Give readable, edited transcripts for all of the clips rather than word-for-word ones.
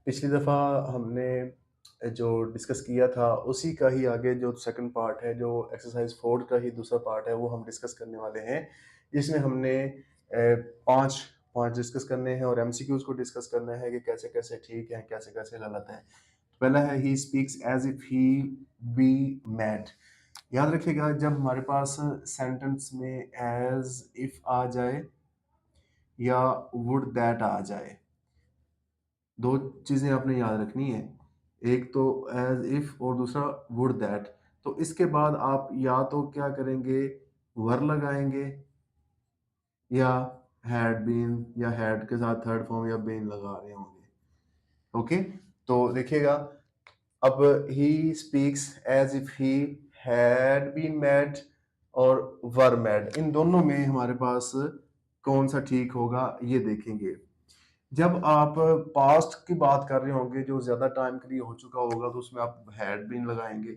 पिछली दफ़ा हमने जो डिस्कस किया था उसी का ही आगे जो सेकंड पार्ट है, जो एक्सरसाइज 4 का ही दूसरा पार्ट है, वो हम डिस्कस करने वाले हैं। जिसमें हमने 5 5 डिस्कस करने हैं और एमसीक्यूज़ को डिस्कस करना है कि कैसे-कैसे ठीक है, कैसे-कैसे गलत है। पहला है ही speaks as if he B mad. याद रखिएगा जब हमारे पास सेंटेंस में एज़ इफ आ जाए या वुड दैट आ जाए, 2 चीज़ें आपने याद रखनी है। एक तो एज़ इफ और दूसरा वुड दैट। तो इसके बाद आप या तो क्या करेंगे, वर लगाएँगे या हैड बीन या हैड के साथ थर्ड फॉर्म या बीन लगा रहे होंगे। ओके? तो देखिएगा अब he speaks as if he had been mad और वर मैड, इन दोनों में हमारे पास कौन-सा ठीक होगा ये देखेंगे। जब आप पास्ट की बात कर रहे होंगे जो ज़्यादा टाइम के लिए हो चुका होगा तो उसमें आप हैड बीन लगाएँगे,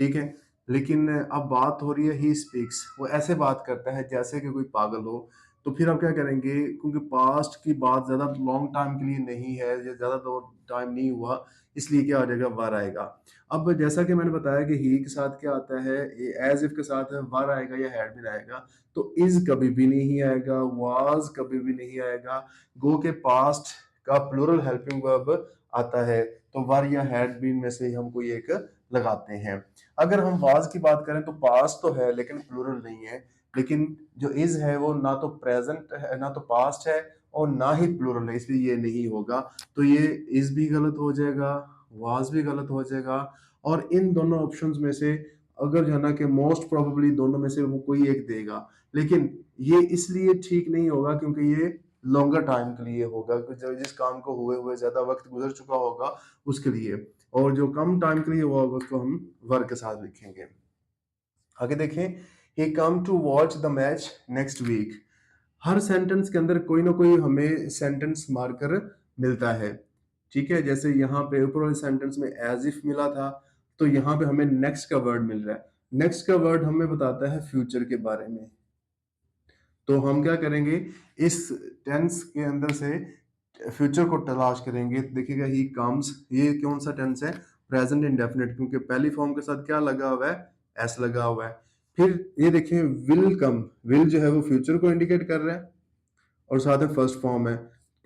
ठीक है? लेकिन अब बात हो रही है ही स्पीक्स, वो ऐसे बात करता है जैसे कि कोई पागल हो, तो फिर आप क्या करेंगे, क्योंकि पास्ट की बात ज़्यादा लॉन्ग टाइम के लिए नहीं है या ज़्यादा तो टाइम नहीं हुआ, इसलिए क्या आ जाएगा, वर आएगा। अब जैसा कि मैंने बताया कि ही के साथ क्या आता है, ये एज़ इफ के साथ वर आएगा या हैड बीन आएगा, तो इज़ कभी भी नहीं आएगा, वाज़ कभी भी नहीं आएगा। गो के पास्ट का प्लूरल हेल्पिंग वर्ब आता है, तो वर या हैड बीन में से ही हम कोई एक लगाते हैं। अगर हम वाज की बात करें तो पास्ट तो है लेकिन प्लूरल नहीं है, लेकिन जो इज है वो ना तो प्रेजेंट है ना तो पास्ट है और ना ही प्लूरल है, इसलिए ये नहीं होगा। तो ये इज भी गलत हो जाएगा, वाज भी गलत हो जाएगा, और इन दोनों ऑप्शंस में से अगर जो है ना कि मोस्ट प्रोबेबली दोनों में से वो कोई एक देगा, लेकिन ये इसलिए ठीक नहीं होगा क्योंकि ये लॉन्गर टाइम के लिए होगा, जिस काम को हुए हुए ज्यादा वक्त गुजर चुका होगा उसके लिए, और जो कम टाइम के लिए हुआ होगा उसको हम वर के साथ लिखेंगे। आगे देखें, he come to watch the match next week. हर सेंटेंस के अंदर कोई ना कोई हमें सेंटेंस मार्कर मिलता है, ठीक है? जैसे यहाँ पे ऊपर वाले सेंटेंस में एज इफ मिला था, तो यहाँ पे हमें नेक्स्ट का वर्ड मिल रहा है। नेक्स्ट का वर्ड हमें बताता है फ्यूचर के बारे में। तो हम क्या करेंगे, इस टेंस के अंदर से फ्यूचर को तलाश करेंगे। देखिएगा ही कम्स, ये कौन सा टेंस है, प्रेजेंट इंडेफिनिट, क्योंकि पहली फॉर्म के साथ क्या लगा हुआ है, एस लगा हुआ है। फिर ये देखिए विल कम, विल जो है वो फ्यूचर को इंडिकेट कर रहा है और साथ में फर्स्ट फॉर्म है,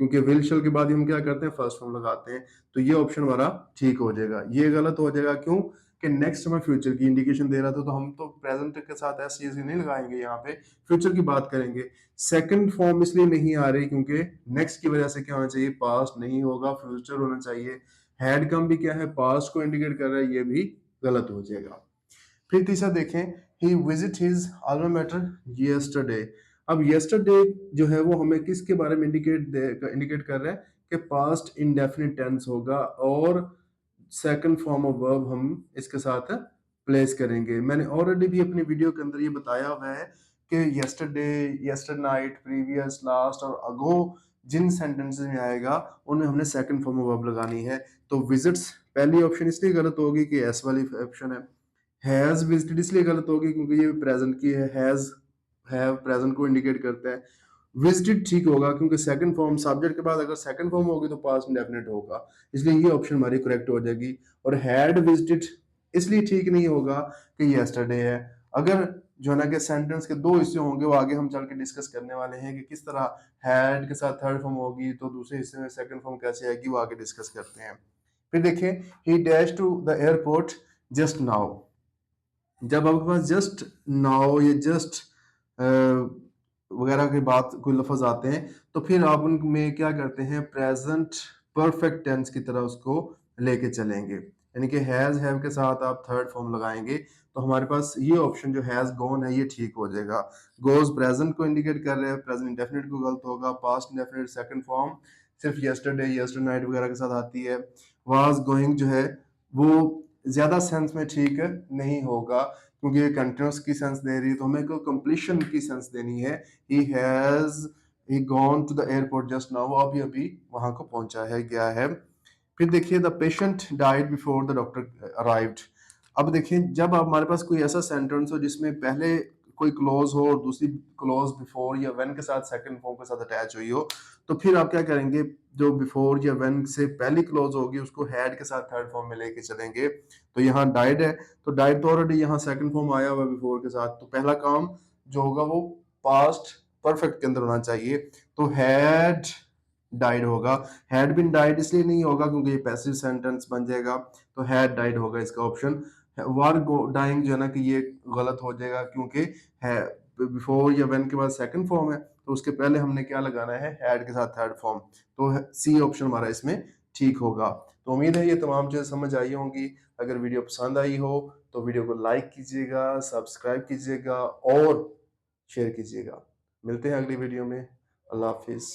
क्योंकि विल शल के बाद ही हम क्या करते हैं, फर्स्ट फॉर्म लगाते हैं। तो ये ऑप्शन हमारा ठीक हो जाएगा। ये गलत हो जाएगा, क्यों कि नेक्स्ट हमें फ्यूचर की इंडिकेशन दे रहा था, तो हम तो प्रेजेंट के साथ एस चीज नहीं लगाएंगे, यहाँ पे फ्यूचर की बात करेंगे। सेकंड फॉर्म इसलिए नहीं आ रही क्योंकि नेक्स्ट की वजह से क्या होना चाहिए, पास्ट नहीं होगा, फ्यूचर होना चाहिए। हैड कम भी क्या है, पास्ट को इंडिकेट कर रहा है, ये भी गलत हो जाएगा। फिर तीसरा देखें, he visit his alma mater yesterday. अब यस्टरडे जो है वो हमें किसके बारे में इंडिकेट कर रहा है कि पास्ट इंडेफिनिट टेंस होगा, और सेकंड फॉर्म ऑफ वर्ब हम इसके साथ प्लेस करेंगे। मैंने ऑलरेडी भी अपनी वीडियो के अंदर ये बताया हुआ है कि यस्टरडे, यस्टर नाइट, प्रीवियस, लास्ट और अगो जिन सेंटेंसेस में आएगा उनमें हमने सेकंड फॉर्म ऑफ वर्ब लगानी है। तो विजिट्स पहली ऑप्शन इसलिए गलत होगी कि एस वाली ऑप्शन है। हैज विजिटेड इसलिए गलत होगी क्योंकि ये प्रेजेंट की है, हैज हैव प्रेजेंट को इंडिकेट करता है। विजिटेड ठीक होगा क्योंकि सेकंड फॉर्म सब्जेक्ट के बाद अगर सेकंड फॉर्म होगी तो पास्ट इंडेफिनिट होगा, इसलिए ये ऑप्शन हमारी करेक्ट हो जाएगी। और हैड विजिटेड इसलिए ठीक नहीं होगा कि यस्टरडे है। अगर जो है ना कि सेंटेंस के दो हिस्से होंगे, वो आगे हम चल के डिस्कस करने वाले हैं कि किस तरह हैड के साथ थर्ड फॉर्म होगी तो दूसरे हिस्से में सेकंड फॉर्म कैसे आएगी, वो आगे डिस्कस करते हैं। फिर देखें, he dash to the airport just now. जब आपके पास जस्ट नाउ या जस्ट वगैरह की बात कोई लफ्ज आते हैं, तो फिर आप उनमें क्या करते हैं, प्रेजेंट परफेक्ट टेंस की तरह उसको लेके चलेंगे, यानी कि हैज हैव के साथ आप थर्ड फॉर्म लगाएंगे, तो हमारे पास ये ऑप्शन जो हैज गॉन है ये ठीक हो जाएगा। गोज प्रेजेंट को इंडिकेट कर रहे हैं, प्रेजेंट इंडेफिनिट को गलत होगा, पास्ट इंडेफिनिट सेकंड फॉर्म सिर्फ यस्टरडे, यस्टर नाइट वगैरह के साथ आती है। वाज गोइंग जो है वो ज्यादा सेंस में ठीक नहीं होगा क्योंकि ये कंटिन्यूस की सेंस दे रही है, तो हमें को कंप्लीशन की सेंस देनी है। He has he gone to the airport just now, वो अभी अभी वहां को पहुंचा है, गया है। फिर देखिए, the patient died before the doctor arrived. अब देखिए, जब हमारे पास कोई ऐसा सेंटेंस हो जिसमें पहले कोई क्लॉज हो और दूसरी क्लॉज बिफोर या व्हेन के साथ सेकंड फॉर्म के साथ अटैच हुई हो, तो फिर आप क्या करेंगे, जो बिफोर या व्हेन से पहली क्लॉज होगी उसको हैड के साथ थर्ड फॉर्म में लेके चलेंगे। तो यहाँ डाइड है, तो डाइड तो ऑलरेडी यहाँ सेकंड फॉर्म आया हुआ है बिफोर के साथ, तो पहला काम जो होगा वो पास्ट परफेक्ट के अंदर होना चाहिए। तो हैड डाइड होगा। हैड बीन डाइड इसलिए नहीं होगा क्योंकि ये पैसिव सेंटेंस बन जाएगा, तो हैड डाइड होगा इसका ऑप्शन। वर डाइंग जो है ना कि ये गलत हो जाएगा क्योंकि है बिफोर या व्हेन के बाद सेकंड फॉर्म है, तो उसके पहले हमने क्या लगाना है, हैड के साथ थर्ड फॉर्म। तो सी ऑप्शन हमारा इसमें ठीक होगा। तो उम्मीद है ये तमाम चीजें समझ आई होंगी। अगर वीडियो पसंद आई हो तो वीडियो को लाइक कीजिएगा, सब्सक्राइब कीजिएगा और शेयर कीजिएगा। मिलते हैं अगली वीडियो में। अल्लाह हाफिज।